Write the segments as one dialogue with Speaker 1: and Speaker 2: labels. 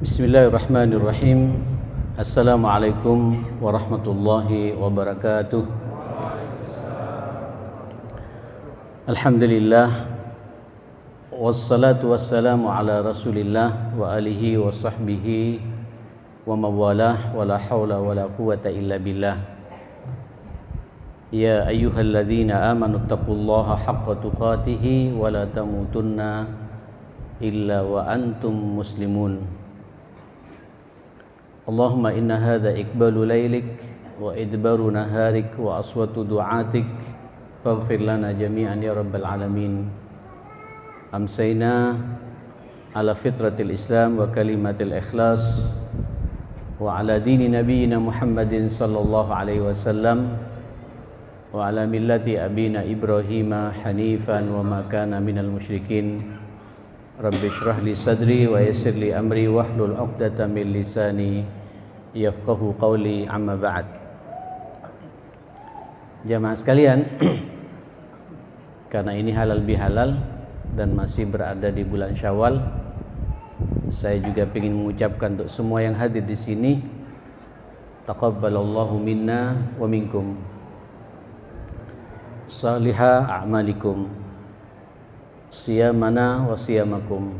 Speaker 1: Bismillahirrahmanirrahim. Assalamualaikum warahmatullahi wabarakatuh. Alhamdulillah, wassalatu wassalamu ala rasulillah wa alihi wa sahbihi wa mawalah, wa la hawla wa la quwata illa billah. Ya ayyuhalladzina amanu taqullaha haqqa tuqatihi wa la tamutunna illa wa antum muslimun. Allahumma inna hadha iqbalu laylik wa idbaru naharik wa aswatu du'atik faghfir lana jami'an ya rabbal alamin. Amsayna ala fitratil islam wa kalimatil ikhlas wa ala dini nabiyyina Muhammadin sallallahu alaihi wasallam wa ala millati abina Ibrahim hanifan wa ma kana minal musyrikin. Rabbi shrah li sadri wa yassir li amri wahlul 'uqdatam min lisani yafqahu qawli, amma ba'd. Jamaah sekalian, karena ini halal bihalal dan masih berada di bulan Syawal, saya juga ingin mengucapkan untuk semua yang hadir di sini, taqabbalallahu minna wa minkum salihah a'malikum, siyamana wa siyamakum,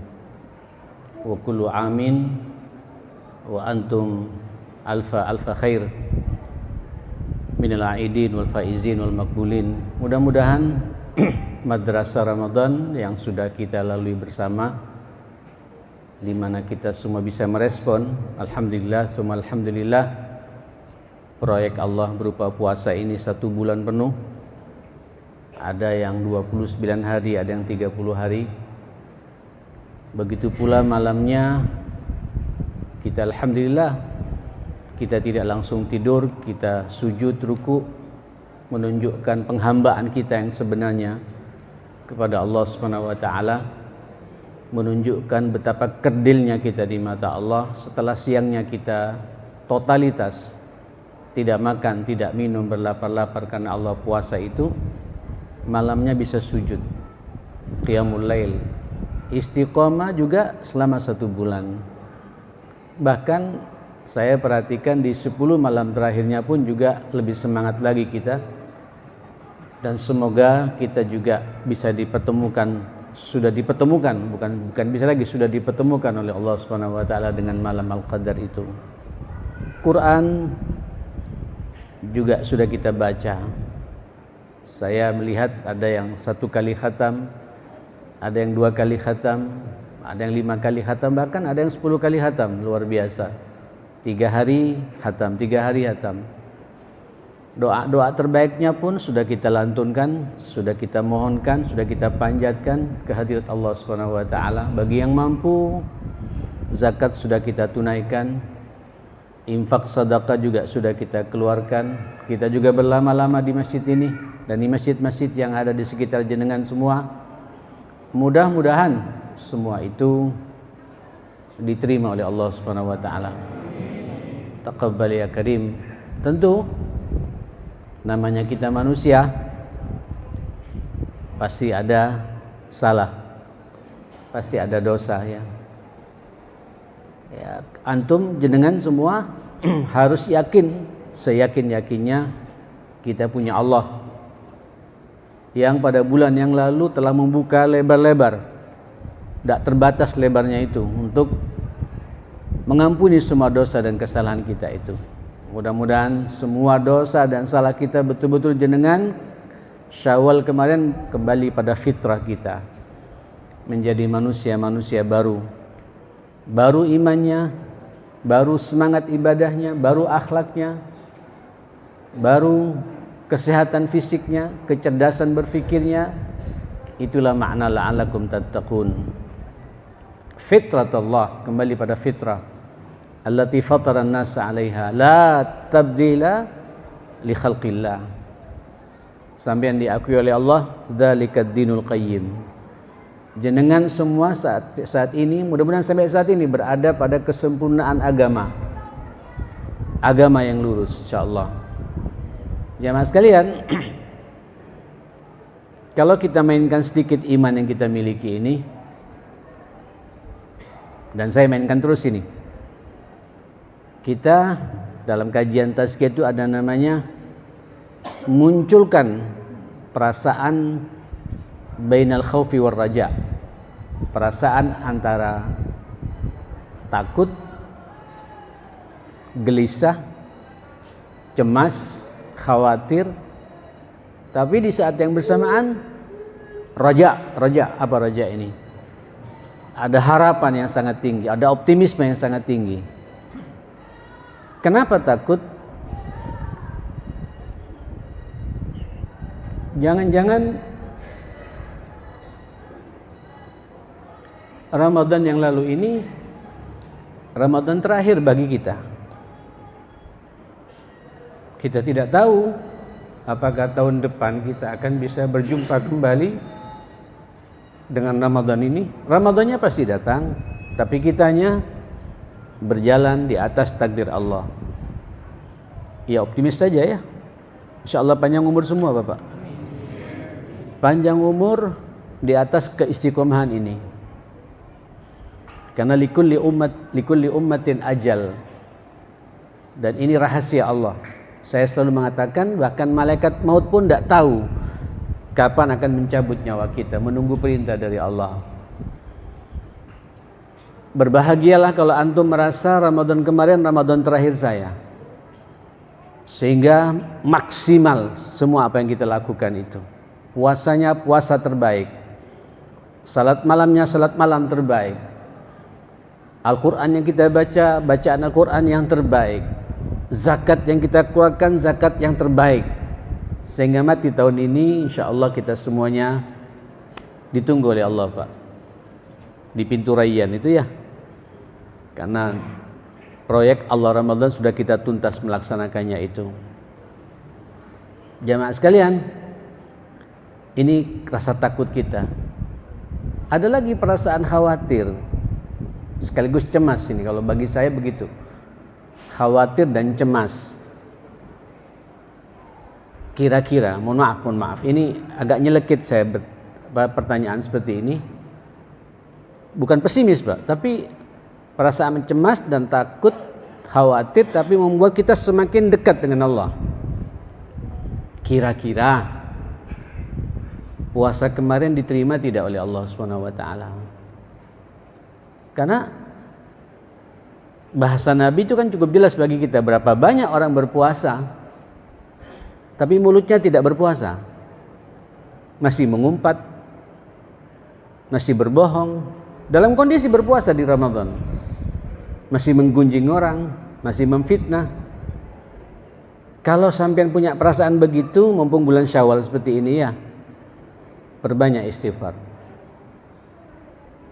Speaker 1: wa kullu amin wa antum alfa khair minal aidin wal faizin wal makbulin. Mudah-mudahan madrasah Ramadan yang sudah kita lalui bersama, di mana kita semua bisa merespon, alhamdulillah summa alhamdulillah, proyek Allah berupa puasa ini 1 bulan penuh. Ada yang 29 hari, ada yang 30 hari. Begitu pula malamnya kita alhamdulillah, kita tidak langsung tidur, kita sujud ruku, menunjukkan penghambaan kita yang sebenarnya kepada Allah Subhanahu wa taala, menunjukkan betapa kerdilnya kita di mata Allah. Setelah siangnya kita totalitas tidak makan, tidak minum, berlapar-lapar karena Allah puasa itu, malamnya bisa sujud, qiyamul lail, istiqomah juga selama 1 bulan. Bahkan saya perhatikan di 10 malam terakhirnya pun juga lebih semangat lagi kita. Dan semoga kita juga bisa dipertemukan, sudah dipertemukan, bukan bisa lagi, sudah dipertemukan oleh Allah Subhanahu wa taala dengan malam Al-Qadar itu. Quran juga sudah kita baca. Saya melihat ada yang 1 kali khatam, ada yang 2 kali khatam, ada yang 5 kali khatam, bahkan ada yang 10 kali khatam. Luar biasa. 3 hari khatam, 3 hari khatam. Doa-doa terbaiknya pun sudah kita lantunkan, sudah kita mohonkan, sudah kita panjatkan ke hadirat Allah Subhanahu wa taala. Bagi yang mampu, zakat sudah kita tunaikan, infak sedekah juga sudah kita keluarkan. Kita juga berlama-lama di masjid ini dan di masjid-masjid yang ada di sekitar jenengan semua. Mudah-mudahan semua itu diterima oleh Allah Subhanahu wa taala. Taqabbal ya karim. Tentu namanya kita manusia, pasti ada salah, pasti ada dosa ya. Antum jenengan semua harus yakin, seyakin-yakinnya kita punya Allah yang pada bulan yang lalu telah membuka lebar-lebar, tidak terbatas lebarnya itu, untuk mengampuni semua dosa dan kesalahan kita itu. Mudah-mudahan semua dosa dan salah kita betul-betul jenengan Syawal kemarin kembali pada fitrah kita, menjadi manusia-manusia baru, baru imannya, baru semangat ibadahnya, baru akhlaknya, baru kesehatan fisiknya, kecerdasan berfikirnya. Itulah makna la'allakum tattaqun. Fitratullah, kembali pada fitrah, allati fataran nasa 'alaiha la tabdila li khalqillah. Sampai yang diakui oleh Allah, dzalikad dinul qayyim. Jenengan semua saat ini, mudah-mudahan sampai saat ini berada pada kesempurnaan agama yang lurus insyaallah. Jamaah sekalian, kalau kita mainkan sedikit iman yang kita miliki ini, dan saya mainkan terus ini, kita dalam kajian tazkiyah itu ada namanya munculkan perasaan bainal khaufi war raja, perasaan antara takut, gelisah, cemas, khawatir, tapi di saat yang bersamaan raja. Apa raja ini? Ada harapan yang sangat tinggi, ada optimisme yang sangat tinggi. Kenapa takut? Jangan-jangan Ramadan yang lalu ini Ramadan terakhir bagi kita. Kita tidak tahu apakah tahun depan kita akan bisa berjumpa kembali dengan Ramadan ini. Ramadannya pasti datang, tapi kitanya berjalan di atas takdir Allah. Ya optimis saja ya. Insyaallah panjang umur semua Bapak. Panjang umur di atas keistiqomahan ini. Karena likulli ummatin ajal. Dan ini rahasia Allah. Saya selalu mengatakan bahkan malaikat maut pun tidak tahu kapan akan mencabut nyawa kita, menunggu perintah dari Allah. Berbahagialah kalau antum merasa Ramadan kemarin Ramadan terakhir saya, sehingga maksimal semua apa yang kita lakukan itu. Puasanya puasa terbaik, salat malamnya salat malam terbaik, Al-Quran yang kita baca, bacaan Al-Quran yang terbaik, zakat yang kita keluarkan, zakat yang terbaik, sehingga mati tahun ini insya Allah kita semuanya ditunggu oleh Allah Pak di pintu Rayyan itu ya. Karena proyek Allah Ramadan sudah kita tuntas melaksanakannya itu. Jamaah sekalian, ini rasa takut kita. Ada lagi perasaan khawatir sekaligus cemas ini, kalau bagi saya begitu. Khawatir dan cemas. Kira-kira, mohon maaf, ini agak nyelekit saya pertanyaan seperti ini. Bukan pesimis Pak, tapi perasaan cemas dan takut, khawatir, tapi membuat kita semakin dekat dengan Allah. Kira-kira puasa kemarin diterima tidak oleh Allah Subhanahu wa taala? Karena bahasa Nabi itu kan cukup jelas bagi kita, berapa banyak orang berpuasa tapi mulutnya tidak berpuasa, masih mengumpat, masih berbohong dalam kondisi berpuasa di Ramadan, masih menggunjing orang, masih memfitnah. Kalau sampean punya perasaan begitu, mumpung bulan Syawal seperti ini ya, perbanyak istighfar.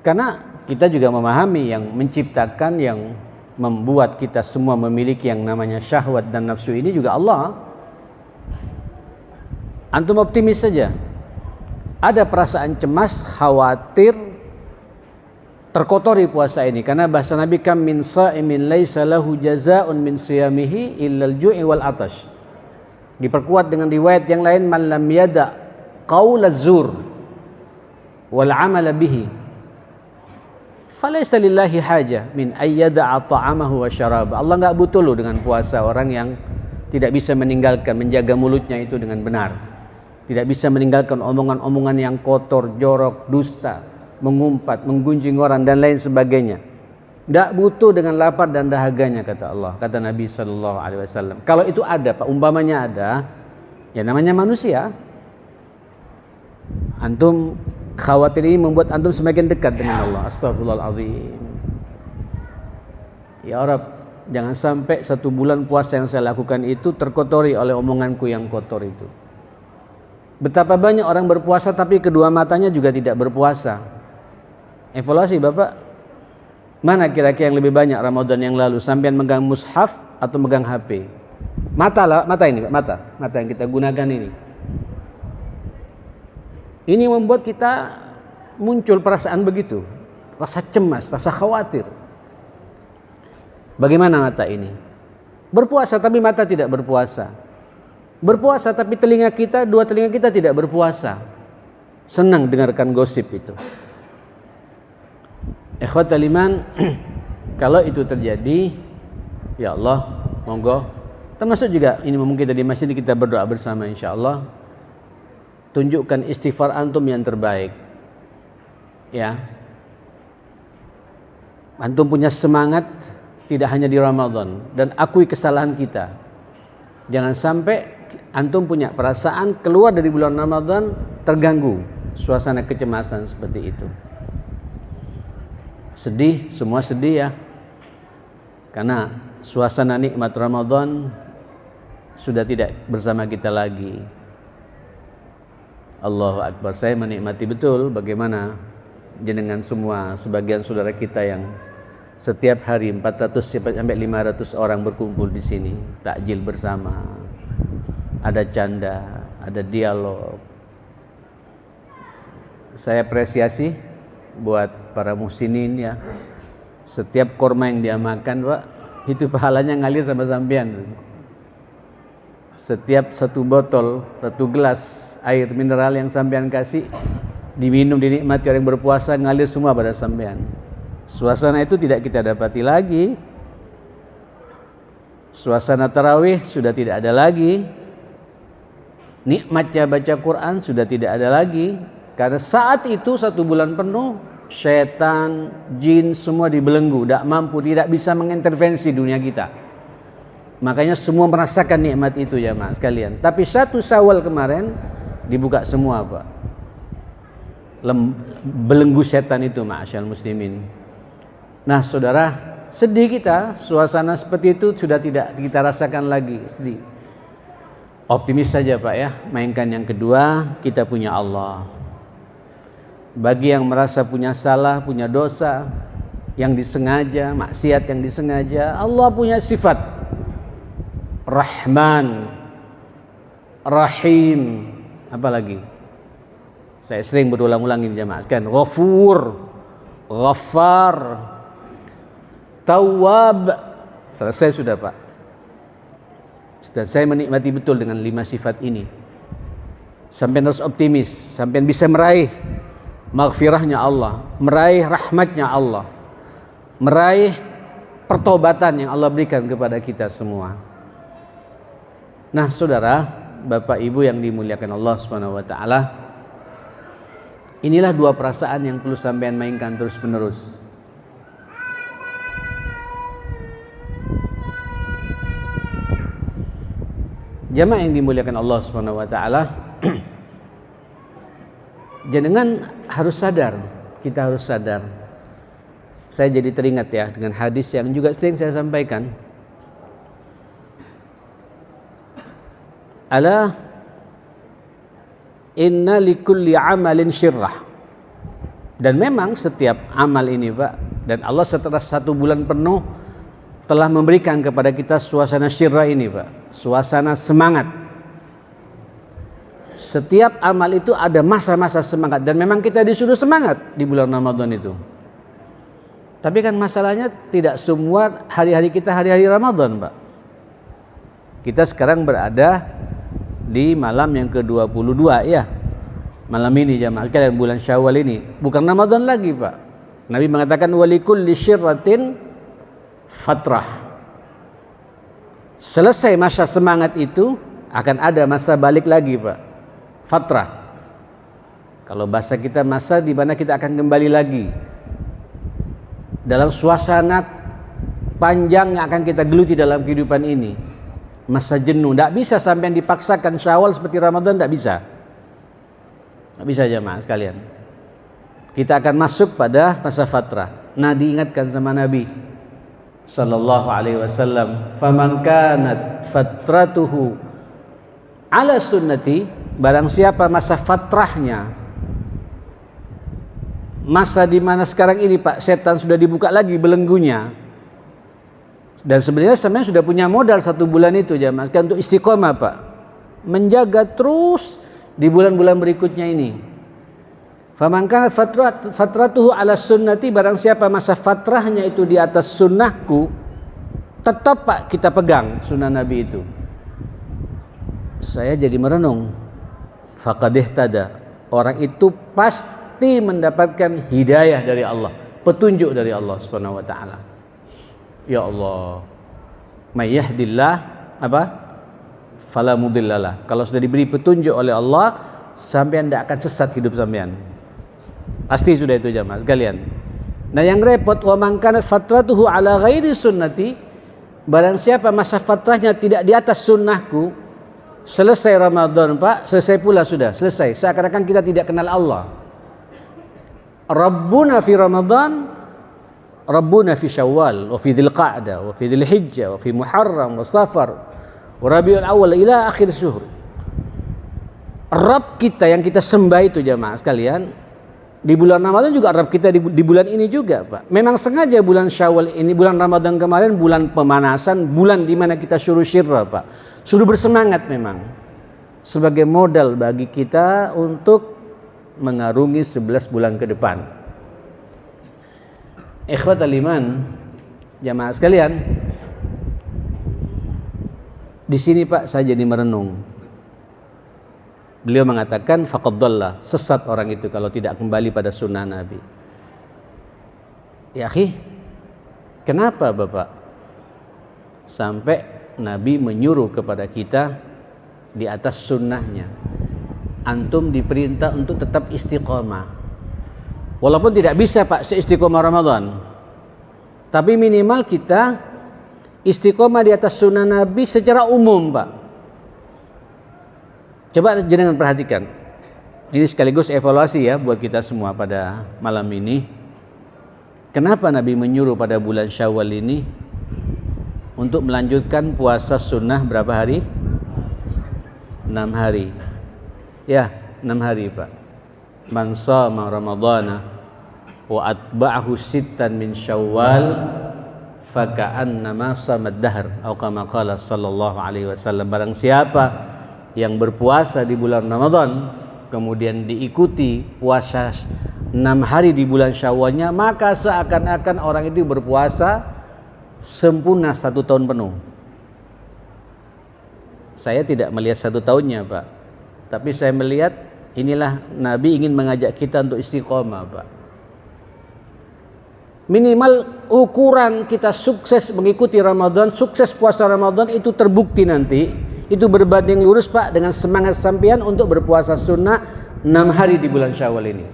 Speaker 1: Karena kita juga memahami yang menciptakan, yang membuat kita semua memiliki yang namanya syahwat dan nafsu ini juga Allah. Antum optimis saja. Ada perasaan cemas, khawatir, terkotori puasa ini. Karena bahasa Nabi, kam min sha'imin laisa lahu jazaa'un min siyamihi illal ju'i wal atash. Diperkuat dengan riwayat yang lain, man lam yada qaulaz zur wal amala bihi falaysa lillahi haja min ayyada'a ta'amahu wa syaraba. Allah enggak butuh loh dengan puasa orang yang tidak bisa meninggalkan, menjaga mulutnya itu dengan benar, tidak bisa meninggalkan omongan-omongan yang kotor, jorok, dusta, mengumpat, menggunjing orang dan lain sebagainya. Tidak butuh dengan lapar dan dahaganya, kata Allah, kata Nabi sallallahu alaihi wasallam. Kalau itu ada, Pak, umpamanya ada, ya namanya manusia. Antum khawatir ini membuat antum semakin dekat dengan Allah. Astagfirullahaladzim. Ya Rabb, jangan sampai 1 bulan puasa yang saya lakukan itu terkotori oleh omonganku yang kotor itu. Betapa banyak orang berpuasa tapi kedua matanya juga tidak berpuasa. Evaluasi Bapak, mana kira-kira yang lebih banyak Ramadan yang lalu? Sampean megang mushaf atau megang HP? Mata ini Pak, mata yang kita gunakan ini. Ini membuat kita muncul perasaan begitu, rasa cemas, rasa khawatir. Bagaimana mata ini? Berpuasa tapi mata tidak berpuasa. Berpuasa tapi dua telinga kita tidak berpuasa. Senang dengarkan gosip itu. Ikhwatal iman, kalau itu terjadi, Ya Allah, monggo. Termasuk juga ini mungkin kita di masjid kita berdoa bersama insyaallah. Tunjukkan istighfar antum yang terbaik. Ya. Antum punya semangat tidak hanya di Ramadan dan akui kesalahan kita. Jangan sampai antum punya perasaan keluar dari bulan Ramadan terganggu suasana kecemasan seperti itu. Sedih, semua sedih ya. Karena suasana nikmat Ramadan sudah tidak bersama kita lagi. Allahu Akbar. Saya menikmati betul bagaimana jenengan semua, sebagian saudara kita yang setiap hari 400 sampai 500 orang berkumpul di sini, takjil bersama, ada canda, ada dialog. Saya apresiasi buat para muhsinin ya. Setiap korma yang dia makan, Pak, itu pahalanya ngalir sama sampean. Setiap satu botol, satu gelas air mineral yang sampean kasih diminum, dinikmati orang berpuasa, ngalir semua pada sampean. Suasana itu tidak kita dapati lagi. Suasana tarawih sudah tidak ada lagi. Nikmatnya baca Quran sudah tidak ada lagi. Karena saat itu 1 bulan penuh syaitan, jin semua dibelenggu, tidak mampu, tidak bisa mengintervensi dunia kita. Makanya semua merasakan nikmat itu ya mas sekalian. Tapi 1 Syawal kemarin dibuka semua Pak. Belenggu setan itu ma'asyal muslimin. Nah saudara, sedih kita, suasana seperti itu sudah tidak kita rasakan lagi, sedih. Optimis saja Pak ya. Mainkan yang kedua, kita punya Allah. Bagi yang merasa punya salah, punya dosa yang disengaja, maksiat yang disengaja, Allah punya sifat Rahman, Rahim, apa lagi? Saya sering berulang-ulang ini jemaah kan, Ghafur, Ghaffar, Tawwab. Selesai sudah Pak. Dan saya menikmati betul dengan 5 sifat ini. Sampai harus optimis, sampai bisa meraih maghfirahnya Allah, meraih rahmatnya Allah, meraih pertobatan yang Allah berikan kepada kita semua. Nah saudara, Bapak Ibu yang dimuliakan Allah Subhanahu wa taala, inilah 2 perasaan yang perlu sampean mainkan terus menerus. Jamaah yang dimuliakan Allah Subhanahu wa taala, jenengan harus sadar, kita harus sadar. Saya jadi teringat ya dengan hadis yang juga sering saya sampaikan. Ala inna likulli amalin syirrah. Dan memang setiap amal ini Pak, dan Allah setelah 1 bulan penuh telah memberikan kepada kita suasana syirrah ini Pak, suasana semangat. Setiap amal itu ada masa-masa semangat, dan memang kita disuruh semangat di bulan Ramadan itu. Tapi kan masalahnya tidak semua hari-hari kita hari-hari Ramadan Pak. Kita sekarang berada di malam yang ke-22 ya. Malam ini jamaah kalian, bulan Syawal ini bukan Ramadan lagi Pak. Nabi mengatakan walikulli syirratin fatrah. Selesai masa semangat itu akan ada masa balik lagi Pak. Fatrah. Kalau bahasa kita, masa di mana kita akan kembali lagi dalam suasana panjang yang akan kita geluti dalam kehidupan ini. Masa jenuh, tidak bisa sampai dipaksakan Syawal seperti Ramadan, tidak bisa. Tidak bisa jemaah sekalian. Kita akan masuk pada masa fatrah. Nah diingatkan sama Nabi sallallahu alaihi wasallam, faman kanat fatratuhu ala sunnati, barang siapa masa fatrahnya, masa di mana sekarang ini Pak setan sudah dibuka lagi belenggunya, dan sebenarnya semuanya sudah punya modal 1 bulan itu jamaah untuk istiqomah Pak, menjaga terus di bulan-bulan berikutnya ini. Faman kanat fatratuhu ala sunnati, barang siapa masa fatrahnya itu di atas sunnahku, tetap Pak kita pegang sunnah Nabi itu. Saya jadi merenung, faqad ihtada, orang itu pasti mendapatkan hidayah dari Allah, petunjuk dari Allah Subhanahu wa taala. Ya Allah, May yahdillah apa? Fala mudhillalah. Kalau sudah diberi petunjuk oleh Allah, sampean tidak akan sesat hidup sampean. Pasti sudah itu jamaah sekalian. Nah yang repot, wa man kanat fatratuhu ala ghairi sunnati, barang siapa masa fatrahnya tidak di atas sunnahku, selesai Ramadan Pak, selesai pula sudah, selesai. Seakan-akan kita tidak kenal Allah. Rabbuna fi Ramadan, Rabbuna fi Syawal, wa fi Dzulqa'dah, wa fi Dzulhijjah, wa fi Muharram, wa Safar, wa Rabiul Awal ila akhir syuhur. Rabb kita yang kita sembah itu jamaah sekalian, di bulan Ramadan juga Rabb kita di bulan ini juga Pak. Memang sengaja bulan Syawal ini, bulan Ramadan kemarin bulan pemanasan, bulan di mana kita suruh syirra Pak. Suruh bersemangat memang. Sebagai modal bagi kita untuk mengarungi 11 bulan ke depan. Ikhwatal iman, jamaah sekalian, di sini Pak saya jadi merenung. Beliau mengatakan faqad dhalla, sesat orang itu kalau tidak kembali pada sunnah Nabi. Ya akhi, kenapa Bapak sampai Nabi menyuruh kepada kita di atas sunnahnya? Antum diperintah untuk tetap istiqomah. Walaupun tidak bisa Pak seistiqomah Ramadan, tapi minimal kita istiqomah di atas sunnah Nabi secara umum Pak. Coba jangan perhatikan. Ini sekaligus evaluasi ya buat kita semua pada malam ini. Kenapa Nabi menyuruh pada bulan Syawal ini untuk melanjutkan puasa sunnah berapa hari? 6 hari. Ya, 6 hari Pak. Man shama Ramadhana wa atba'ahu sittan min Syawal faka'annama samad dahr atau kama qala sallallahu alaihi wasallam. Barang siapa yang berpuasa di bulan Ramadan kemudian diikuti puasa 6 hari di bulan Syawalnya, maka seakan-akan orang itu berpuasa sempurna 1 tahun penuh. Saya tidak melihat 1 tahunnya Pak, tapi saya melihat inilah Nabi ingin mengajak kita untuk istiqomah Pak. Minimal ukuran kita sukses mengikuti Ramadan, sukses puasa Ramadan itu terbukti nanti. Itu berbanding lurus Pak dengan semangat sampean untuk berpuasa sunnah 6 hari di bulan Syawal ini.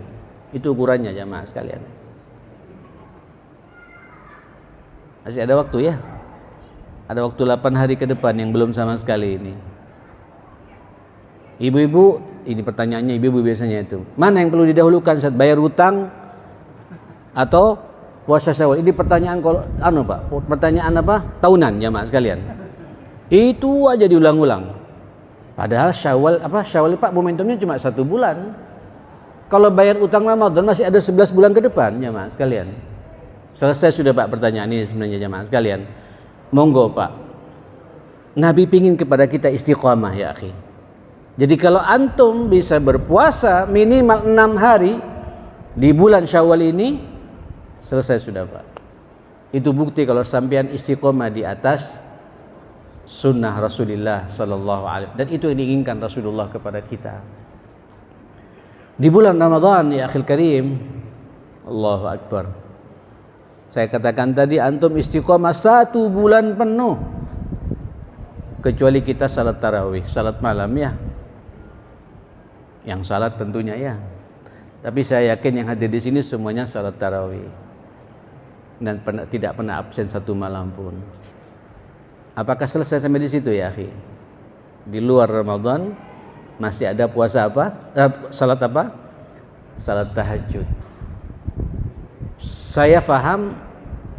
Speaker 1: Itu ukurannya jamaah sekalian. Masih ada waktu ya. Ada waktu 8 hari ke depan yang belum sama sekali ini. Ibu-ibu, ini pertanyaannya ibu-ibu biasanya itu. Mana yang perlu didahulukan saat bayar hutang atau puasa Syawal? Ini pertanyaan Pak, pertanyaan apa? Tahunan jamaah sekalian. Itu aja diulang-ulang. Padahal Syawal Pak momentumnya cuma 1 bulan. Kalau bayar utang Ramadan masih ada 11 bulan ke depan jamaah sekalian. Selesai sudah Pak pertanyaan ini sebenarnya jamaah sekalian. Monggo Pak. Nabi pingin kepada kita istiqamah ya akhi. Jadi kalau antum bisa berpuasa minimal 6 hari di bulan Syawal ini, selesai sudah Pak. Itu bukti kalau sampean istiqamah di atas sunnah Rasulullah sallallahu alaihi, dan itu yang diinginkan Rasulullah kepada kita. Di bulan Ramadan ya akhil karim, Allahu akbar. Saya katakan tadi antum istiqomah 1 bulan penuh. Kecuali kita salat tarawih, salat malam ya. Yang salat tentunya ya. Tapi saya yakin yang hadir di sini semuanya salat tarawih. Dan tidak pernah absen 1 malam pun. Apakah selesai sampai di situ ya akhi? Di luar Ramadan masih ada puasa apa? Salat apa? Salat tahajud. Saya paham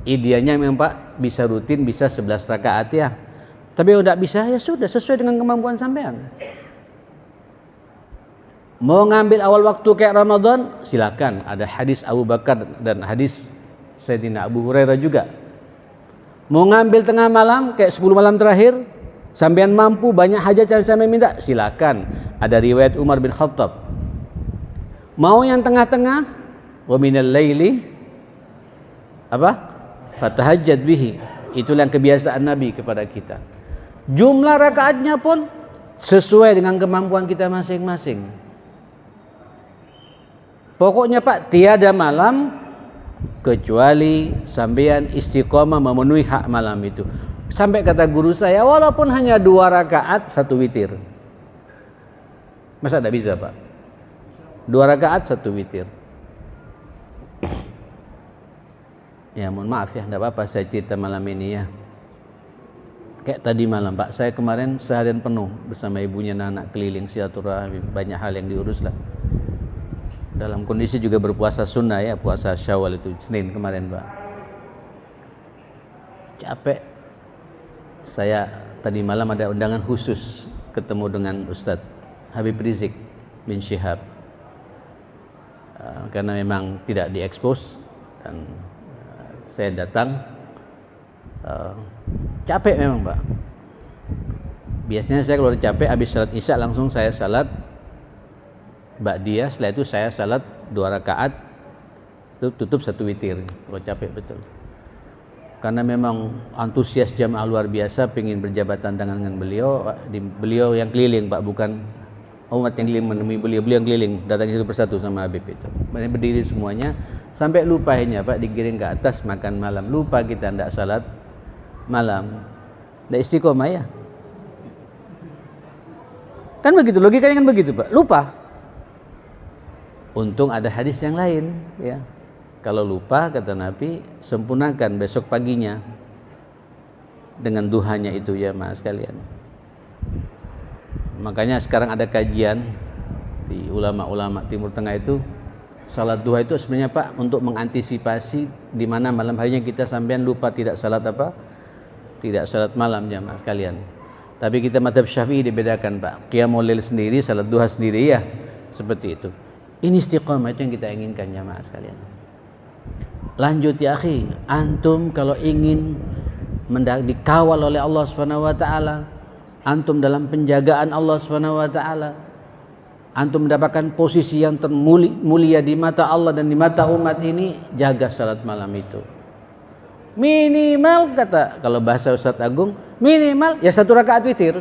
Speaker 1: idealnya memang Pak bisa rutin, bisa 11 rakaat ya. Tapi kalau tidak bisa ya sudah, sesuai dengan kemampuan sampean. Mau ngambil awal waktu kayak Ramadan, silakan. Ada hadis Abu Bakar dan hadis Sayyidina Abu Hurairah juga. Mau ngambil tengah malam kayak 10 malam terakhir, sampean mampu banyak hajat yang sampean minta, silakan. Ada riwayat Umar bin Khattab. Mau yang tengah-tengah, wa minal laili apa? Fatahajjad bihi. Itulah yang kebiasaan Nabi kepada kita. Jumlah rakaatnya pun sesuai dengan kemampuan kita masing-masing. Pokoknya Pak, tiada malam kecuali sampean istiqomah memenuhi hak malam itu. Sampai kata guru saya, walaupun hanya 2 rakaat 1 witir. Masa tidak bisa, Pak? 2 rakaat 1 witir. Ya mohon maaf ya, tidak apa-apa saya cerita malam ini ya. Kayak tadi malam Pak, saya kemarin seharian penuh bersama ibunya dan anak keliling silaturahmi, banyak hal yang diurus lah. Dalam kondisi juga berpuasa sunnah ya, puasa Syawal itu Senin kemarin Pak. Capek. Saya tadi malam ada undangan khusus ketemu dengan Ustadz Habib Rizik bin Syihab, karena memang tidak diekspos dan saya datang. Capek memang Pak. Biasanya saya kalau capek habis salat isya langsung saya salat ba'diyah, setelah itu saya salat 2 rakaat tutup 1 witir kalau capek betul. Karena memang antusias jamaah luar biasa, pengen berjabatan tangan dengan beliau yang keliling Pak, bukan umat yang keliling menemui beliau yang keliling, datang satu persatu sama Habib itu. Mereka berdiri semuanya sampai lupa hanya Pak, digiring ke atas makan malam, lupa kita tidak salat malam, tidak istiqomah ya. Kan begitu, logikanya kan begitu Pak, lupa. Untung ada hadis yang lain ya. Kalau lupa kata Nabi, sempurnakan besok paginya dengan duhanya itu ya mas sekalian. Makanya sekarang ada kajian di ulama-ulama Timur Tengah itu, salat duha itu sebenarnya Pak untuk mengantisipasi di mana malam harinya kita sampean lupa tidak salat apa? Tidak salat malam ya mas sekalian. Tapi kita mazhab Syafi'i dibedakan Pak. Qiyamul lail sendiri, salat duha sendiri ya. Seperti itu. Ini istiqamah itu yang kita inginkan ya mas sekalian. Lanjut ya akhi, antum kalau ingin dikawal oleh Allah Subhanahu wa taala, antum dalam penjagaan Allah Subhanahu wa taala, antum mendapatkan posisi yang termulia di mata Allah dan di mata umat ini, jaga salat malam itu. Minimal kata kalau bahasa Ustadz Agung, minimal ya 1 rakaat witir.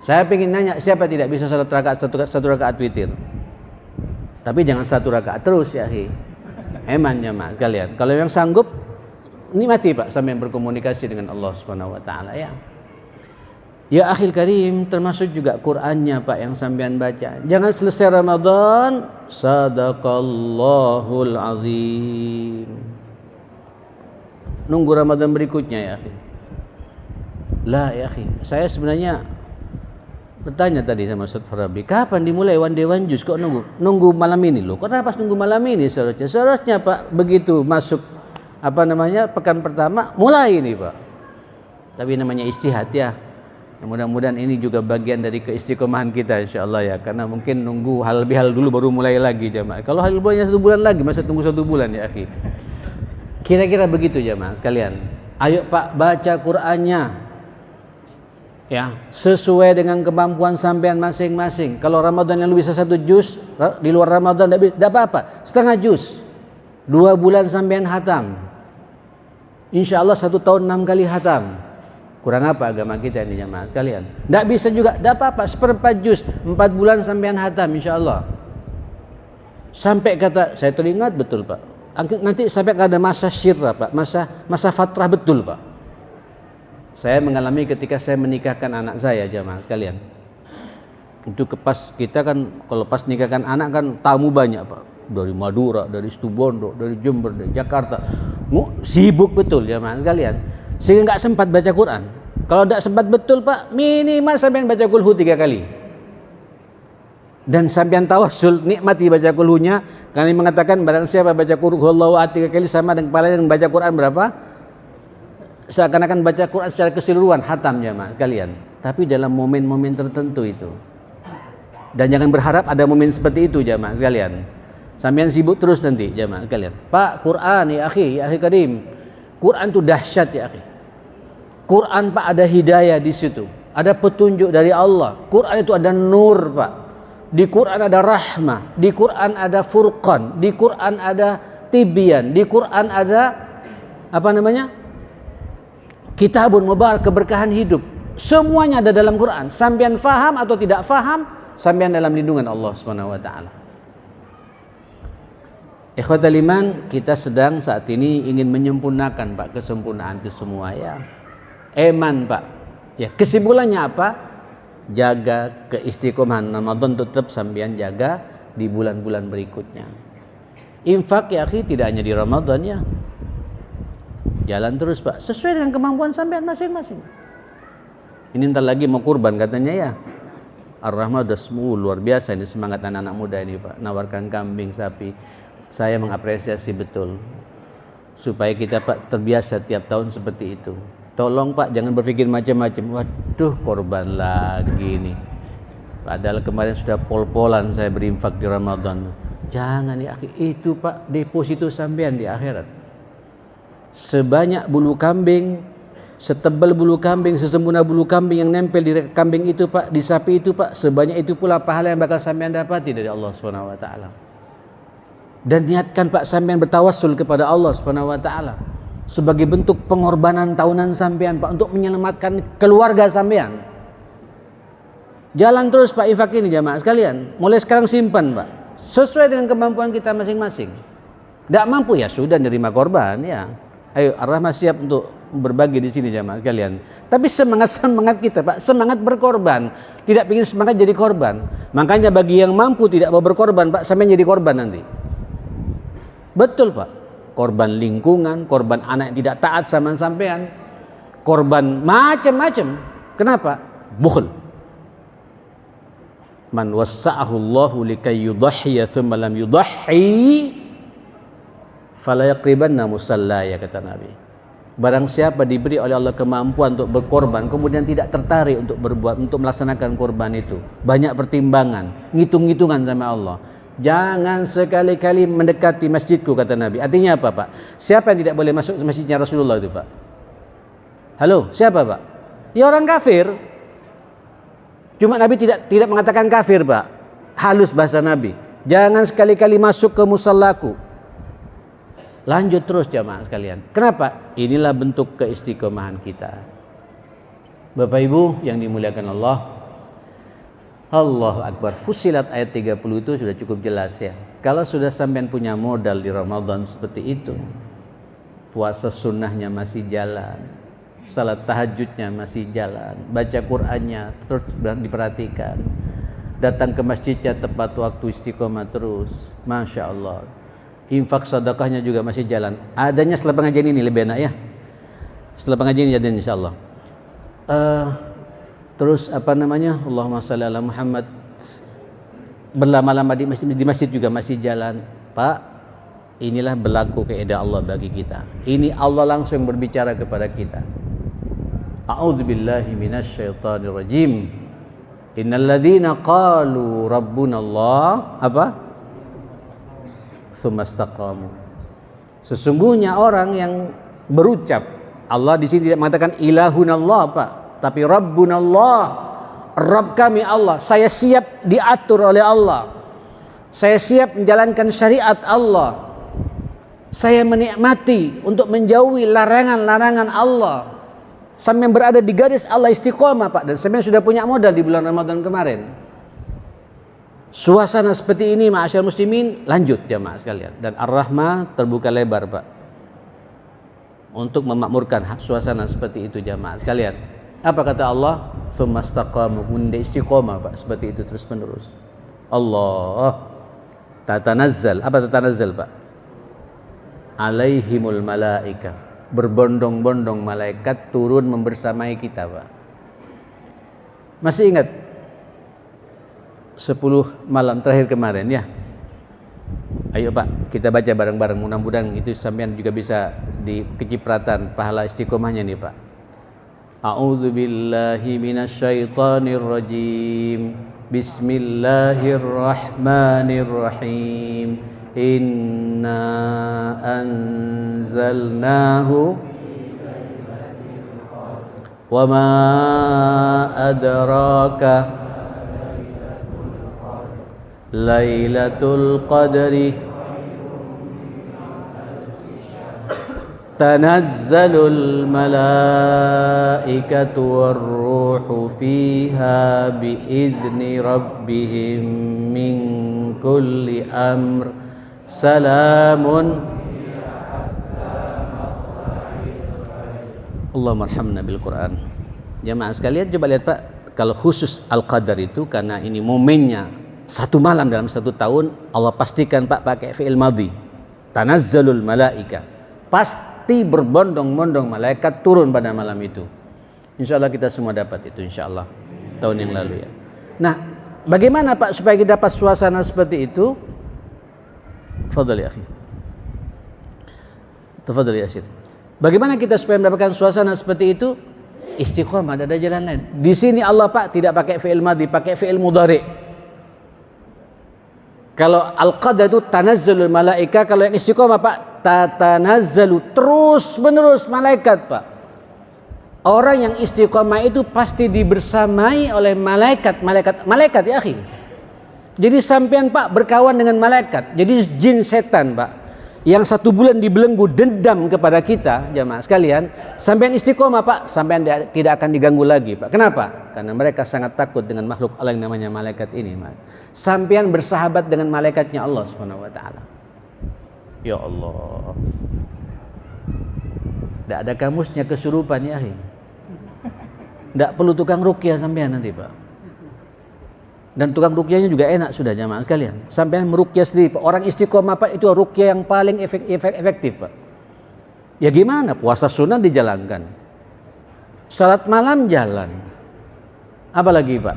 Speaker 1: Saya ingin nanya, siapa tidak bisa salat rakaat 1 rakaat witir? Tapi jangan 1 rakaat terus ya akhi. Emannya mas kalian. Kalau yang sanggup, nikmati Pak sampai berkomunikasi dengan Allah Subhanahu wa taala ya. Ya akhil karim, termasuk juga Qur'annya Pak yang sampean baca. Jangan selesai Ramadan, sadaqallahul azim. Nunggu Ramadan berikutnya ya akhi. Lah ya akhi, saya sebenarnya bertanya tadi sama Ustaz Farabi, kapan dimulai one day one juice? Kok nunggu malam ini loh? Kenapa pas nunggu malam ini seharusnya? Seharusnya Pak begitu masuk pekan pertama mulai ini Pak. Tapi namanya istihad ya. Mudah-mudahan ini juga bagian dari keistiqomahan kita insyaallah ya. Karena mungkin nunggu lebih hal dulu baru mulai lagi jamaah. Kalau hal bulannya 1 bulan lagi, masa tunggu 1 bulan ya akhi. Kira-kira begitu jamaah sekalian. Ayo Pak baca Qur'annya. Ya, sesuai dengan kemampuan sampean masing-masing. Kalau Ramadan yang lu bisa 1 juz, di luar Ramadan tidak apa-apa, setengah juz. 2 bulan sampean hatam. Insya Allah 1 tahun 6 kali hatam. Kurang apa agama kita ini jamaah sekalian? Tidak bisa juga, tidak apa-apa, 1/4 juz, 4 bulan sampean hatam insya Allah. Sampai kata, saya teringat betul Pak. Nanti sampai ada masa syirah Pak, masa fatrah betul Pak. Saya mengalami ketika saya menikahkan anak saya jamaah sekalian. Itu pas kita kan kalau pas nikahkan anak kan tamu banyak Pak. Dari Madura, dari Situbondo, dari Jember, dari Jakarta. Sibuk betul jamaah sekalian. Sehingga nggak sempat baca Quran. Kalau tidak sempat betul Pak, minimal sampean baca kulhu 3 kali. Dan sampean tawassul nikmati baca kulhunya. Kami mengatakan barang siapa baca kulhu Allahu ahad 3 kali sama dengan kepala yang baca Quran berapa? Seakan-akan baca Quran secara keseluruhan hatam jamaah kalian. Tapi dalam momen-momen tertentu itu. Dan jangan berharap ada momen seperti itu jamaah sekalian. Sampean sibuk terus nanti jamaah sekalian. Pak, Quran ya akhi karim. Quran itu dahsyat ya akhi. Quran Pak ada hidayah di situ. Ada petunjuk dari Allah. Quran itu ada nur Pak. Di Quran ada rahmah. Di Quran ada furqan. Di Quran ada tibyan. Di Quran ada Kitabun mubarak, keberkahan hidup. Semuanya ada dalam Quran. Sampean faham atau tidak faham, sampean dalam lindungan Allah Subhanahu wa taala. Ikhwatal iman, kita sedang saat ini ingin menyempurnakan Pak kesempurnaan itu semua ya. eman Pak. Ya, kesimpulannya apa? Jaga keistiqomahan Ramadan, tetap sampean jaga di bulan-bulan berikutnya. Infak ya akhi tidak hanya di Ramadan ya. Jalan terus Pak, sesuai dengan kemampuan sampean masing-masing. Ini ntar lagi mau kurban katanya ya. Ar-Rahmah udah luar biasa ini semangat anak-anak muda ini Pak. Nawarkan kambing, sapi. Saya mengapresiasi betul. Supaya kita Pak terbiasa tiap tahun seperti itu. Tolong Pak jangan berpikir macam-macam. Waduh korban lagi nih. Padahal kemarin sudah pol-polan saya berinfak di Ramadan. Jangan ya akhi, itu Pak deposito sampean di akhirat. Sebanyak bulu kambing, setebal bulu kambing, sesempurna bulu kambing yang nempel di kambing itu Pak, di sapi itu Pak, sebanyak itu pula pahala yang bakal sampean dapati dari Allah Subhanahu wa taala. Dan niatkan Pak sampean bertawassul kepada Allah Subhanahu wa taala sebagai bentuk pengorbanan tahunan sampean Pak untuk menyelamatkan keluarga sampean. Jalan terus Pak infak ini jamaah sekalian. Mulai sekarang simpan Pak. Sesuai dengan kemampuan kita masing-masing. Tidak mampu ya sudah nerima korban ya. Ayo Ar-Rahmah siap untuk berbagi di sini jamaah sekalian. Tapi semangat kita Pak, semangat berkorban. Tidak ingin semangat jadi korban. Makanya bagi yang mampu tidak mau berkorban Pak, sampai jadi korban nanti. Betul Pak. Korban lingkungan, korban anak yang tidak taat sama sampean, korban macam-macam. Kenapa? Bukhl. Man wassa'ahu Allahu likay yudahhiya thumma lam yudahhi fala yaqribanna musallaya, kata Nabi. Barang siapa diberi oleh Allah kemampuan untuk berkorban kemudian tidak tertarik untuk berbuat, untuk melaksanakan korban itu, banyak pertimbangan, ngitung-ngitungan sama Allah, jangan sekali-kali mendekati masjidku, kata Nabi. Artinya apa Pak? Siapa yang tidak boleh masuk masjidnya Rasulullah itu Pak? Halo, siapa Pak? Ya orang kafir. Cuma Nabi tidak mengatakan kafir Pak. Halus bahasa Nabi. Jangan sekali-kali masuk ke musallaku. Lanjut terus jamaah sekalian. Kenapa? Inilah bentuk keistiqomahan kita. Bapak Ibu yang dimuliakan Allah. Allahu Akbar. Fussilat ayat 30 itu sudah cukup jelas ya. Kalau sudah sampean punya modal di Ramadan seperti itu, puasa sunnahnya masih jalan, salat tahajudnya masih jalan, baca Qur'annya terus diperhatikan, datang ke masjidnya tepat waktu, istiqomah terus, Masya Allah. Infak sedekahnya juga masih jalan. Adanya setelah pengajian ini lebih enak ya. Setelah pengajian ini jadi insyaallah. Terus apa namanya? Allahumma shalli ala Muhammad. Berlama-lama di masjid juga masih jalan. Pak, inilah berlaku keadaan Allah bagi kita. Ini Allah langsung berbicara kepada kita. A'udzubillahi minasyaitonir rajim. Innal ladzina qalu rabbunallah apa? Sumastaqamu. Sesungguhnya orang yang berucap, Allah di sini tidak mengatakan ilahunallah Pak, tapi rabbunallah, Rabb kami Allah. Saya siap diatur oleh Allah. Saya siap menjalankan syariat Allah. Saya menikmati untuk menjauhi larangan-larangan Allah. Sampai berada di garis Allah istiqomah Pak, dan sampai sudah punya modal di bulan Ramadan kemarin. Suasana seperti ini ma'asyar muslimin, lanjut jamaah sekalian, dan Ar-Rahmah terbuka lebar Pak untuk memakmurkan suasana seperti itu jamaah sekalian. Apa kata Allah? Sumastaqamu, kemudian istiqomah Pak, seperti itu terus menerus. Allah tatanazzal, apa tatanazzal Pak? Alaihimul malaika, berbondong-bondong malaikat turun membersamai kita Pak. Masih ingat 10 malam terakhir kemarin ya? Ayo Pak, kita baca bareng-bareng, mudah-mudahan itu sampean juga bisa di kecipratan pahala istiqomahnya nih Pak. A'udzubillahi minasyaitonir rajim. Bismillahirrahmanirrahim. Inna anzalnahu wa ma adraka Lailatul Qadri tanazzalul malaikatu warruhu fiha biizni rabbihim min kulli amr salamun Allahumma arhamna bil Quran. Jamaah sekalian, coba lihat Pak, kalau khusus Al-Qadar itu karena ini momennya satu malam dalam satu tahun, Allah pastikan Pak pakai fi'il madhi. Tanazzalul malaika. Pasti berbondong-bondong malaikat turun pada malam itu. Insyaallah kita semua dapat itu insyaallah tahun yang lalu ya. Nah, bagaimana Pak supaya kita dapat suasana seperti itu? Tafadhal ya akhi. Tafadhal ya Syir. Bagaimana kita supaya mendapatkan suasana seperti itu? Istiqomah, ada jalan lain. Di sini Allah Pak tidak pakai fi'il madhi, pakai fi'il mudhari. Kalau al-qadar itu tanazzalul malaika, kalau yang istiqomah Pak tatanazzalu, terus menerus malaikat Pak. Orang yang istiqomah itu pasti dibersamai oleh malaikat ya akhi. Jadi sampean Pak berkawan dengan malaikat. Jadi jin setan Pak yang 1 bulan dibelenggu dendam kepada kita, jamaah sekalian, sampean istiqomah Pak, sampean tidak akan diganggu lagi Pak. Kenapa? Karena mereka sangat takut dengan makhluk Allah yang namanya malaikat ini. Sampean bersahabat dengan malaikatnya Allah Subhanahu wa taala. Ya Allah. Tidak ada kamusnya kesurupan ya akhi. Tidak perlu tukang ruqyah sampean nanti Pak. Dan tukang ruqyahnya juga enak sudah jamaah kalian. Sampean meruqyah sendiri Pak. Orang istiqomah Pak itu ruqyah yang paling efektif Pak. Ya gimana? Puasa sunnah dijalankan. Salat malam jalan. Apalagi Pak?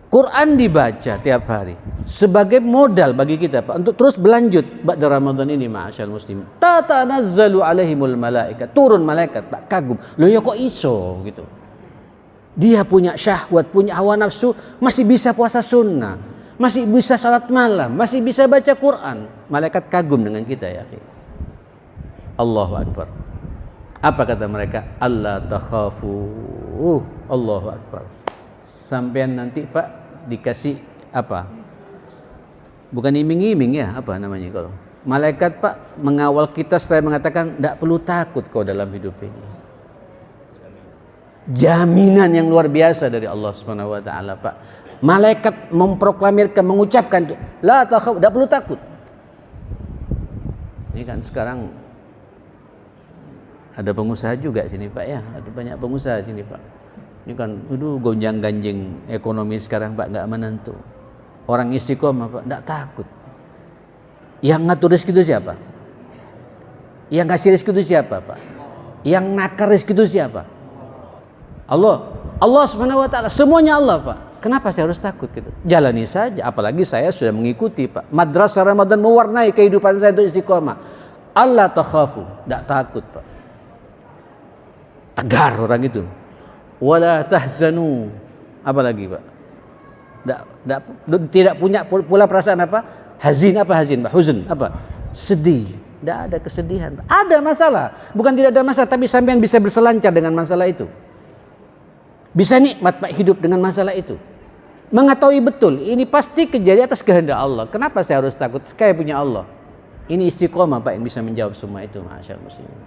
Speaker 1: Quran dibaca tiap hari. Sebagai modal bagi kita Pak untuk terus berlanjut pada Ramadan ini ma'asyal muslim. Tatanazzalu alaihimul malaika. Turun malaikat Pak, kagum. Loh ya kok iso gitu. Dia punya syahwat, punya hawa nafsu, masih bisa puasa sunnah, masih bisa salat malam, masih bisa baca Quran. Malaikat kagum dengan kita ya. Allahu Akbar. Apa kata mereka? Allah takhafu. Allahu Akbar. Sampean nanti Pak dikasih apa? Bukan iming-iming ya, apa namanya kalau? Malaikat Pak mengawal kita setelah mengatakan tidak perlu takut kau dalam hidup ini. Jaminan yang luar biasa dari Allah Subhanahu wa taala Pak. Malaikat memproklamirkan, mengucapkan la takhaf, tidak perlu takut. Ini kan sekarang ada pengusaha juga sini Pak ya, ada banyak pengusaha sini Pak. Ini kan gonjang-ganjing ekonomi sekarang Pak, enggak menentu. Orang istiqomah Pak enggak takut. Yang ngatur rezeki itu siapa? Yang ngasih rezeki itu siapa Pak? Yang nakar rezeki itu siapa? Allah Subhanahu wa taala, semuanya Allah Pak. Kenapa saya harus takut gitu? Jalani saja, apalagi saya sudah mengikuti Pak. Madrasah Ramadan mewarnai kehidupan saya untuk istiqomah. Allah takhafu, tidak takut Pak. Tegar orang itu. Wala tahzanu. Apalagi Pak? Tidak punya pula perasaan apa? Hazin apa hazin Pak? Huzn apa? Sedih. Tidak ada kesedihan Pak. Ada masalah, bukan tidak ada masalah, tapi sampean bisa berselancar dengan masalah itu. Bisa nikmat Pak hidup dengan masalah itu. Mengetahui betul ini pasti kejadian atas kehendak Allah. Kenapa saya harus takut? Saya punya Allah. Ini istiqomah Pak yang bisa menjawab semua itu, masyaallah muslimin.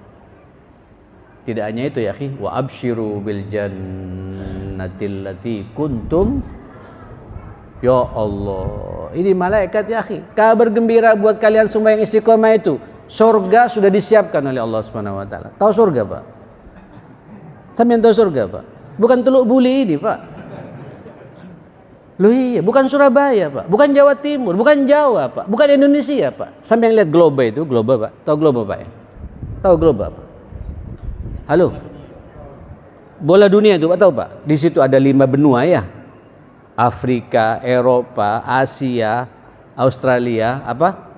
Speaker 1: Tidak hanya itu ya akhi, wa absyiru bil jannatil lati kuntum. Ya Allah, ini malaikat ya akhi. Kabar gembira buat kalian semua yang istiqomah itu. Surga sudah disiapkan oleh Allah Subhanahu wa taala. Tahu surga Pak? Sampeyan tahu surga Pak? Bukan Teluk Buli ini Pak. Loh iya, bukan Surabaya Pak, bukan Jawa Timur, bukan Jawa Pak, bukan Indonesia Pak. Sampai yang lihat globe itu, globe Pak. Tahu globe Pak ya? Tahu globe Pak? Halo? Bola dunia itu Pak tahu Pak? Di situ ada 5 benua ya. Afrika, Eropa, Asia, Australia, apa?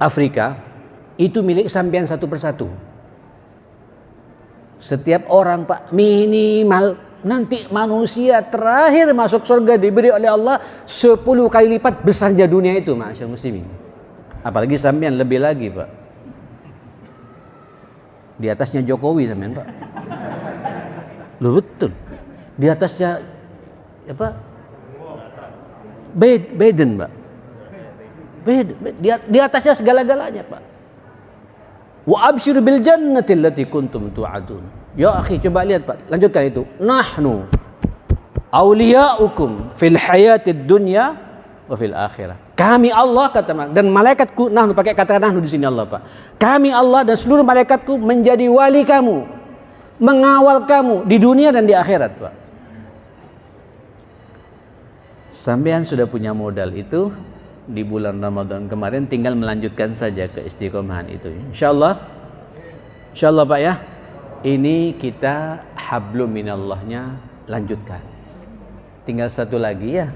Speaker 1: Afrika. Itu milik sampean satu persatu. Setiap orang Pak minimal nanti manusia terakhir masuk surga diberi oleh Allah 10 kali lipat besarnya dunia itu, masyaallah muslimin. Apalagi sampean lebih lagi Pak. Di atasnya Jokowi sampean Pak. Loh betul. Di atasnya apa? Biden Pak. Di atasnya segala-galanya Pak. Wa absyir bil jannati allati kuntum tu'adun. Ya akhi, coba lihat Pak, lanjutkan itu. Nahnu awliya'ukum fil hayatid dunya wa fil akhirah. Kami Allah, kata dan malaikatku, nahnu pakai kata nahnu di sini Allah Pak. Kami Allah dan seluruh malaikatku menjadi wali kamu, mengawal kamu di dunia dan di akhirat Pak. Sampean sudah punya modal itu di bulan Ramadan kemarin, tinggal melanjutkan saja ke istiqomahan itu. Insyaallah Pak ya. Ini kita hablum minallahnya lanjutkan. Tinggal satu lagi ya.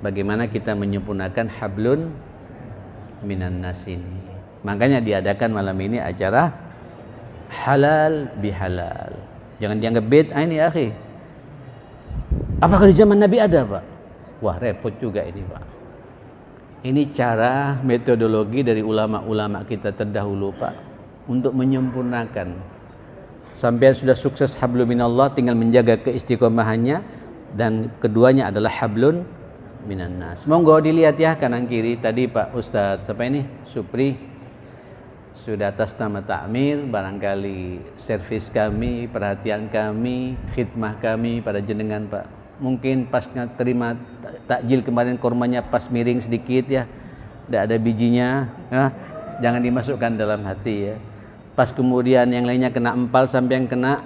Speaker 1: Bagaimana kita menyempurnakan hablun minan nas ini. Makanya diadakan malam ini acara halal bihalal. Jangan dianggap bid'ah ini ya akhi. Apakah di zaman Nabi ada Pak? Wah repot juga ini Pak. Ini cara metodologi dari ulama-ulama kita terdahulu Pak, untuk menyempurnakan. Sampai sudah sukses hablum minallah, tinggal menjaga keistiqomahannya, dan keduanya adalah hablun minan nas. Monggo dilihat ya kanan kiri tadi Pak Ustadz siapa ini? Supri sudah atas nama takmir, barangkali servis kami, perhatian kami, khidmah kami pada jenengan Pak. Mungkin pas terima takjil kemarin kormanya pas miring sedikit ya, tidak ada bijinya ya. Jangan dimasukkan dalam hati ya. Pas kemudian yang lainnya kena empal, sampai yang kena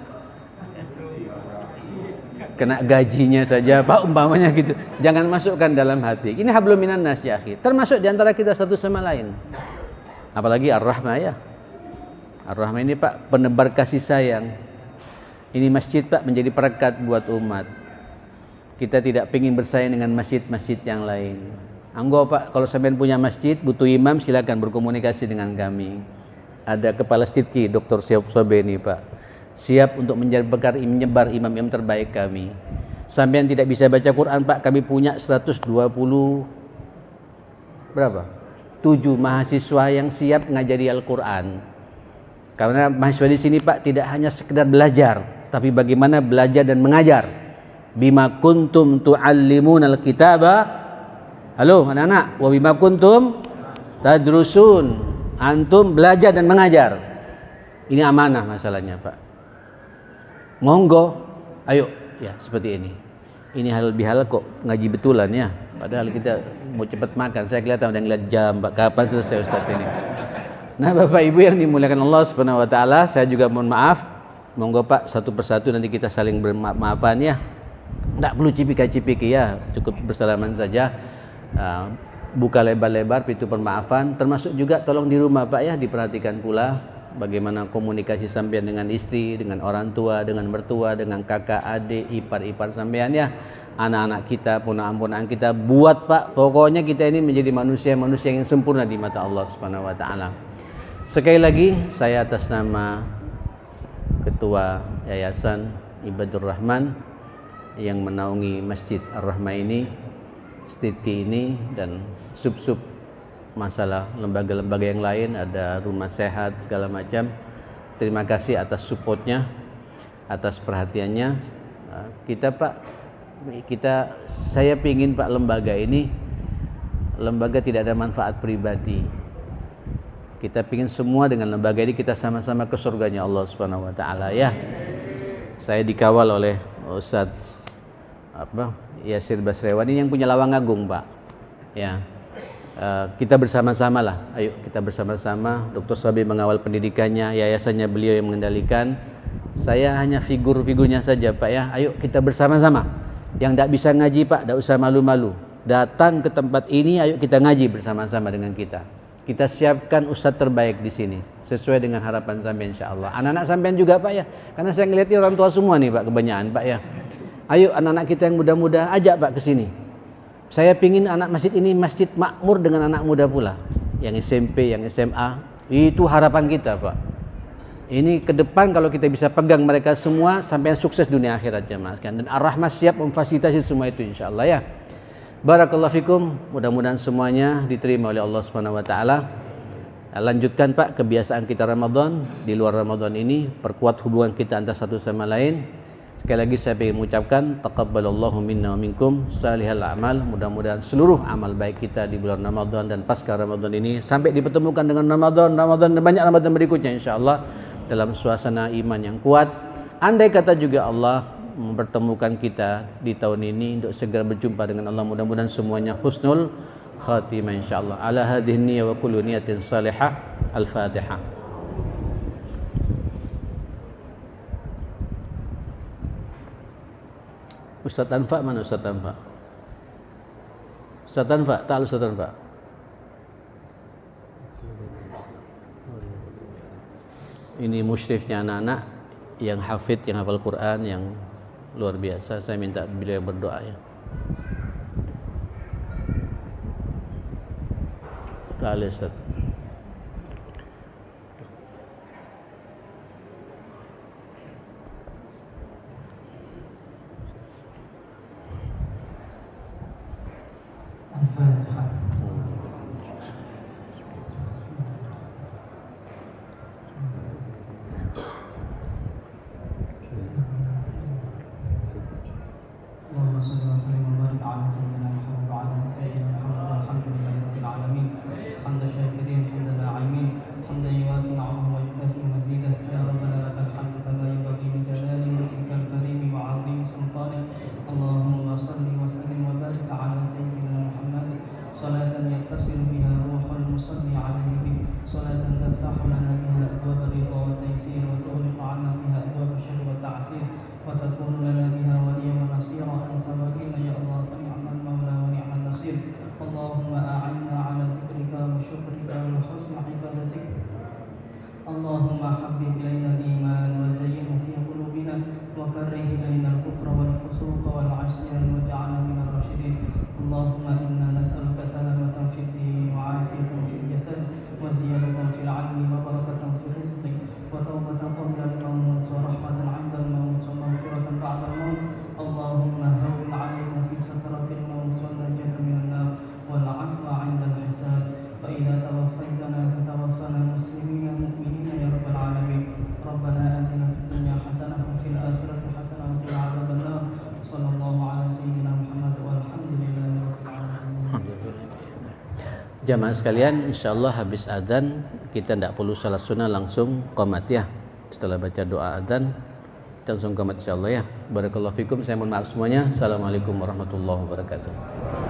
Speaker 1: gajinya saja Pak umpamanya gitu. Jangan masukkan dalam hati. Ini hablum minan nas ya akhi. Termasuk diantara kita satu sama lain. Apalagi ar-rahmah ya. Ar-rahmah ini Pak penebar kasih sayang. Ini masjid Pak menjadi perekat buat umat. Kita tidak ingin bersaing dengan masjid-masjid yang lain. Anggo Pak, kalau sampean punya masjid butuh imam, silakan berkomunikasi dengan kami. Ada kepala stitki Dr. Syahab Sobeni Pak, siap untuk menyebar imam-imam terbaik kami. Sampean tidak bisa baca Quran Pak, kami punya 120 berapa? 7 mahasiswa yang siap ngajari Al-Quran. Karena mahasiswa di sini Pak tidak hanya sekedar belajar, tapi bagaimana belajar dan mengajar. Bima kuntum tu'allimunal kitaba. Halo anak-anak, wa bima kuntum tadrusun. Antum belajar dan mengajar. Ini amanah masalahnya Pak. Monggo, ayo ya seperti ini. Ini hal bihalal kok ngaji betulan ya. Padahal kita mau cepat makan. Saya kelihatan udah ngeliat jam, Pak. Kapan selesai Ustaz ini? Nah, Bapak Ibu yang dimuliakan Allah Subhanahu wa taala, saya juga mohon maaf. Monggo Pak, satu persatu nanti kita saling bermaafan ya. Enggak perlu cipika-cipiki ya, cukup bersalaman saja. Buka lebar-lebar pintu permaafan, termasuk juga tolong di rumah Pak ya, diperhatikan pula bagaimana komunikasi sampean dengan istri, dengan orang tua, dengan mertua, dengan kakak, adik, ipar sampean ya, anak-anak kita, ponaan-ponaan kita. Buat Pak, pokoknya kita ini menjadi manusia-manusia yang sempurna di mata Allah Subhanahu wa taala. Sekali lagi saya atas nama Ketua Yayasan Ibadur Rahman yang menaungi Masjid Ar-Rahmah ini, Stiti ini, dan sub-sub masalah lembaga-lembaga yang lain, ada rumah sehat segala macam. Terima kasih atas supportnya, atas perhatiannya. Kita Pak, saya pingin Pak lembaga ini, lembaga tidak ada manfaat pribadi. Kita pingin semua dengan lembaga ini kita sama-sama ke surganya Allah Subhanahu wa taala ya. Saya dikawal oleh Ustadz Yasir Basrewan ini yang punya Lawang Agung Pak ya. Kita bersama-sama lah, ayo kita bersama-sama. Dr. Sabi mengawal pendidikannya, yayasannya beliau yang mengendalikan, saya hanya figur-figurnya saja Pak ya. Ayo kita bersama-sama. Yang tidak bisa ngaji Pak, tidak usah malu-malu, datang ke tempat ini, ayo kita ngaji bersama-sama dengan kita. Kita siapkan ustadz terbaik di sini sesuai dengan harapan sampean insyaallah. Anak-anak sampean juga Pak ya, karena saya ngelihat orang tua semua nih Pak, kebanyakan Pak ya. Ayo anak-anak kita yang muda-muda ajak Pak ke sini. Saya pingin anak masjid ini masjid makmur dengan anak muda pula, yang SMP, yang SMA. Itu harapan kita Pak. Ini ke depan kalau kita bisa pegang mereka semua sampai sukses dunia akhirat jemaah sekalian. Dan Ar-Rahmah siap memfasilitasi semua itu insyaallah ya. Barakallahu fikum, mudah-mudahan semuanya diterima oleh Allah Subhanahu wa taala. Lanjutkan Pak kebiasaan kita Ramadan, di luar Ramadan ini perkuat hubungan kita antara satu sama lain. Sekali lagi saya ingin mengucapkan taqabbalallahu minna wa minkum salihal a'mal. Mudah-mudahan seluruh amal baik kita di bulan Ramadan dan pasca Ramadan ini sampai dipertemukan dengan Ramadan dan banyak Ramadan berikutnya insyaallah dalam suasana iman yang kuat. Andai kata juga Allah mempertemukan kita di tahun ini untuk segera berjumpa dengan Allah. Mudah-mudahan semuanya husnul khatimah insyaallah. Ala hadhihi niyyah wa kullu niyatin salihah. Al-Fatihah. Ustaz Anfa mana Ustaz Anfa? Ustaz Anfa, ta'al Ustaz Anfa. Ini musyrifnya anak-anak yang hafid, yang hafal Quran, yang luar biasa. Saya minta beliau berdoa ya. Ta'al Ustaz. Jamaah sekalian, insyaallah habis adzan kita tidak perlu salat sunnah, langsung qomat ya. Setelah baca doa adzan kita langsung qomat insyaallah ya. Barakallahu fikum. Saya mohon maaf semuanya. Assalamualaikum warahmatullahi wabarakatuh.